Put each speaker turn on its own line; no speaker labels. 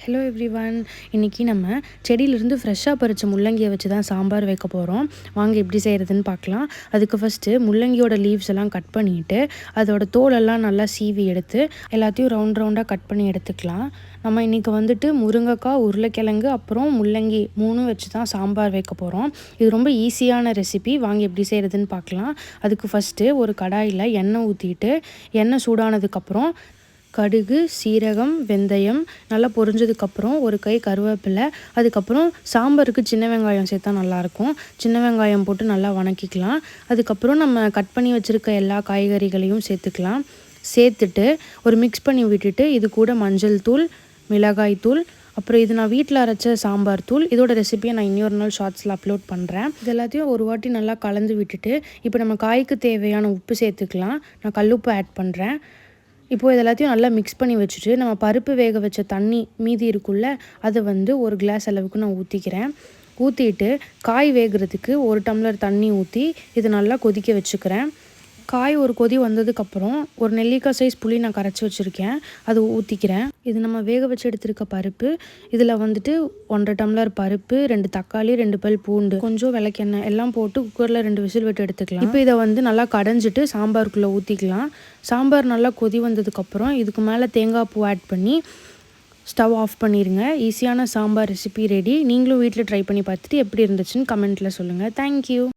Hello everyone. இன்றைக்கி நம்ம செடியிலிருந்து ஃப்ரெஷ்ஷாக பறித்த முள்ளங்கியை வச்சு தான் சாம்பார் வைக்க போகிறோம். வாங்க எப்படி செய்கிறதுன்னு பார்க்கலாம். அதுக்கு ஃபஸ்ட்டு முள்ளங்கியோட லீவ்ஸ் எல்லாம் கட் பண்ணிவிட்டு அதோட தோலெல்லாம் நல்லா சீவி எடுத்து எல்லாத்தையும் ரவுண்டாக கட் பண்ணி எடுத்துக்கலாம். நம்ம இன்றைக்கி வந்துட்டு முருங்கைக்காய், உருளைக்கிழங்கு அப்புறம் முள்ளங்கி 3 வச்சு தான் சாம்பார் வைக்க போகிறோம். இது ரொம்ப ஈஸியான ரெசிபி. வாங்க எப்படி செய்கிறதுன்னு பார்க்கலாம். அதுக்கு ஃபஸ்ட்டு ஒரு கடாயில் எண்ணெய் ஊற்றிட்டு எண்ணெய் சூடானதுக்கப்புறம் கடுகு, சீரகம், வெந்தயம் நல்லா பொரிஞ்சதுக்கப்புறம் ஒரு கை கருவேப்பிலை, அதுக்கப்புறம் சாம்பாருக்கு சின்ன வெங்காயம் சேர்த்தா நல்லாயிருக்கும். சின்ன வெங்காயம் போட்டு நல்லா வணக்கிக்கலாம். அதுக்கப்புறம் நம்ம கட் பண்ணி வச்சுருக்க எல்லா காய்கறிகளையும் சேர்த்துக்கலாம். சேர்த்துட்டு ஒரு மிக்ஸ் பண்ணி விட்டுட்டு இது கூட மஞ்சள் தூள், மிளகாய் தூள், அப்புறம் இது நான் வீட்டில் அரைச்ச சாம்பார் தூள். இதோட ரெசிபியை நான் இன்னொரு நாள் ஷார்ட்ஸில் அப்லோட் பண்ணுறேன். இது எல்லாத்தையும் ஒரு வாட்டி நல்லா கலந்து விட்டுட்டு இப்போ நம்ம காய்க்கு தேவையான உப்பு சேர்த்துக்கலாம். நான் கல்லுப்பு ஆட் பண்ணுறேன். இப்போது இது எல்லாத்தையும் நல்லா மிக்ஸ் பண்ணி வச்சுட்டு நம்ம பருப்பு வேக வச்ச தண்ணி மீதி இருக்குல்ல, அதை வந்து ஒரு கிளாஸ் அளவுக்கு நான் ஊற்றிக்கிறேன். ஊற்றிட்டு காய் வேகிறதுக்கு 1 டம்ளர் தண்ணி ஊற்றி இது நல்லா கொதிக்க வச்சுக்கிறேன். காய் ஒரு கொதி வந்ததுக்கப்புறம் ஒரு நெல்லிக்காய் சைஸ் புளி நான் கரைச்சி வச்சுருக்கேன், அது ஊற்றிக்கிறேன். இது நம்ம வேக வச்சு எடுத்துருக்க பருப்பு. இதில் வந்துட்டு 1.5 டம்ளர் பருப்பு, 2 தக்காளி, 2 பல் பூண்டு, கொஞ்சம் விளக்கெண்ணெய் எல்லாம் போட்டு குக்கரில் 2 விசில் விட்டு எடுத்துக்கலாம். இப்போ இதை வந்து நல்லா கடைஞ்சிட்டு சாம்பாருக்குள்ளே ஊற்றிக்கலாம். சாம்பார் நல்லா கொதி வந்ததுக்கப்புறம் இதுக்கு மேலே தேங்காய் பூ ஆட் பண்ணி ஸ்டவ் ஆஃப் பண்ணிடுங்க. ஈஸியான சாம்பார் ரெசிபி ரெடி. நீங்களும் வீட்டில் ட்ரை பண்ணி பார்த்துட்டு எப்படி இருந்துச்சுன்னு கமெண்ட்டில் சொல்லுங்கள். தேங்க்யூ.